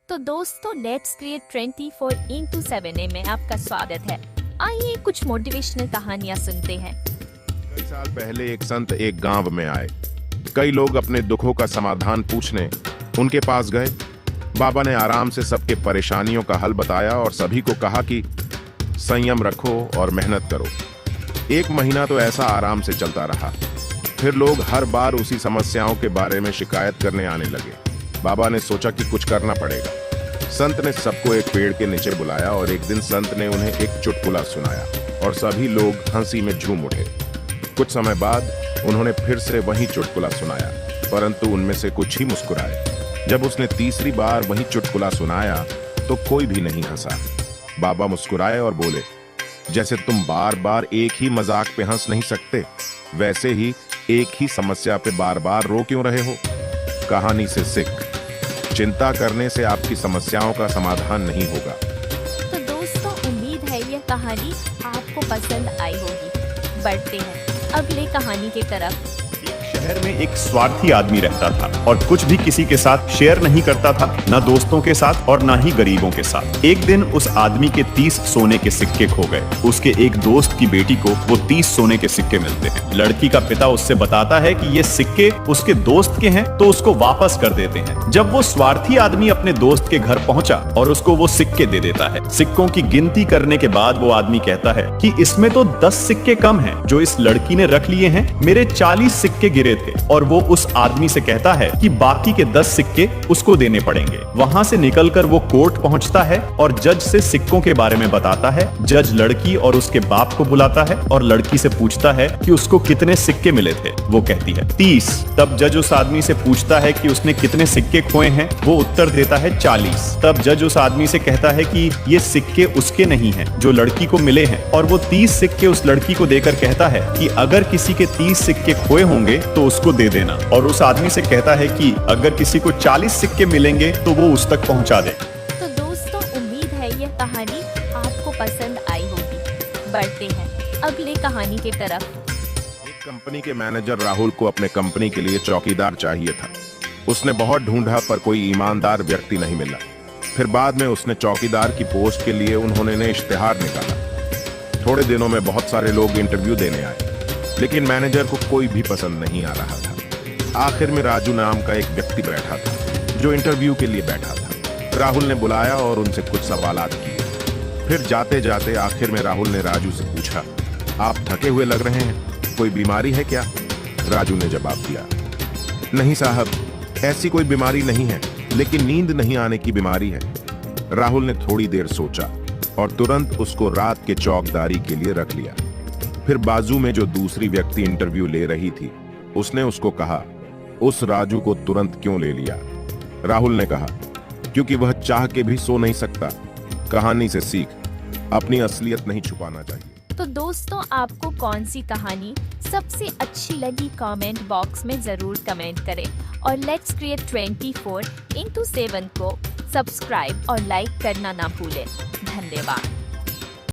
तो दोस्तों let's create 24/7 में आपका स्वागत है। आइए कुछ मोटिवेशनल कहानियां सुनते हैं। कई साल पहले एक संत एक गांव में आए। कई लोग अपने दुखों का समाधान पूछने उनके पास गए। बाबा ने आराम से सबके परेशानियों का हल बताया और सभी को कहा कि संयम रखो और मेहनत करो। 1 महीना तो ऐसा आराम से चलता रहा। फिर लोग हर बार उसी समस्याओं के बारे में शिकायत करने आने लगे। बाबा ने सोचा कि कुछ करना पड़ेगा। संत ने सबको एक पेड़ के नीचे बुलाया और एक दिन संत ने उन्हें एक चुटकुला सुनाया और सभी लोग हंसी में झूम उठे। कुछ समय बाद उन्होंने फिर से वही चुटकुला सुनाया, परंतु उनमें से कुछ ही मुस्कुराए। जब उसने तीसरी बार वही चुटकुला सुनाया तो कोई भी नहीं हंसा। बाबा मुस्कुराए और बोले, जैसे तुम बार बार एक ही मजाक पे हंस नहीं सकते, वैसे ही एक ही समस्या पे बार बार रो क्यों रहे हो। कहानी से सीख, चिंता करने से आपकी समस्याओं का समाधान नहीं होगा। तो दोस्तों उम्मीद है यह कहानी आपको पसंद आई होगी। बढ़ते हैं अगले कहानी की तरफ। शहर में एक स्वार्थी आदमी रहता था और कुछ भी किसी के साथ शेयर नहीं करता था, न दोस्तों के साथ और न ही गरीबों के साथ। एक दिन उस आदमी के 30 सोने के सिक्के खो गए। उसके एक दोस्त की बेटी को वो 30 सोने के सिक्के मिलते हैं। लड़की का पिता उससे बताता है कि ये सिक्के उसके दोस्त के हैं तो उसको वापस कर देते हैं। जब वो स्वार्थी आदमी अपने दोस्त के घर पहुंचा और उसको वो सिक्के दे देता है। सिक्कों की गिनती करने के बाद वो आदमी कहता है कि इसमें तो 10 सिक्के कम हैं जो इस लड़की ने रख लिए हैं। मेरे 40 सिक्के गिरे थे। और वो उस आदमी से कहता है कि बाकी के 10 सिक्के उसको देने पड़ेंगे। वहां से निकलकर वो कोर्ट पहुंचता है और जज से सिक्कों के बारे में बताता है। जज लड़की और उसके बाप को बुलाता है और लड़की से पूछता है कि उसको कितने सिक्के मिले थे। वो कहती है 30। तब जज उस आदमी से पूछता है कि उसने कितने सिक्के खोए हैं। वो उत्तर देता है 40। तब जज उस आदमी से कहता है कि ये सिक्के उसके नहीं हैं जो लड़की को मिले हैं, और वो 30 सिक्के उस लड़की को देकर कहता है कि अगर किसी के 30 सिक्के खोए होंगे तो उसको दे देना। और उस आदमी से कहता है कि अगर किसी को 40 सिक्के मिलेंगे तो वो उस तक पहुंचा दे। तो दोस्तों उम्मीद है यह कहानी आपको पसंद आई होगी। बढ़ते हैं अगले कहानी की तरफ। एक कंपनी के मैनेजर राहुल को अपने कंपनी के लिए चौकीदार चाहिए था। उसने बहुत ढूंढा पर कोई ईमानदार व्यक्ति नहीं मिला। फिर बाद में उसने चौकीदार की पोस्ट के लिए उन्होंने इश्तेहार निकाला। थोड़े दिनों में बहुत सारे लोग इंटरव्यू देने आए, लेकिन मैनेजर को कोई भी पसंद नहीं आ रहा था। आखिर में राजू नाम का एक व्यक्ति बैठा था जो इंटरव्यू के लिए बैठा था। राहुल ने बुलाया और उनसे कुछ सवालात किए। फिर जाते जाते आखिर में राहुल ने राजू से पूछा, आप थके हुए लग रहे हैं, कोई बीमारी है क्या? राजू ने जवाब दिया, नहीं साहब, ऐसी कोई बीमारी नहीं है, लेकिन नींद नहीं आने की बीमारी है। राहुल ने थोड़ी देर सोचा और तुरंत उसको रात के चौकीदारी के लिए रख लिया। फिर बाजू में जो दूसरी व्यक्ति इंटरव्यू ले रही थी, उसने उसको कहा, उस राजू को तुरंत क्यों ले लिया? राहुल ने कहा, क्योंकि वह चाह के भी सो नहीं सकता। कहानी से सीख, अपनी असलियत नहीं छुपाना चाहिए। तो दोस्तों आपको कौन सी कहानी सबसे अच्छी लगी कमेंट बॉक्स में जरूर कमेंट करें और लेट्स क्रिएट 24/7 को सब्सक्राइब और लाइक करना ना भूलें। धन्यवाद।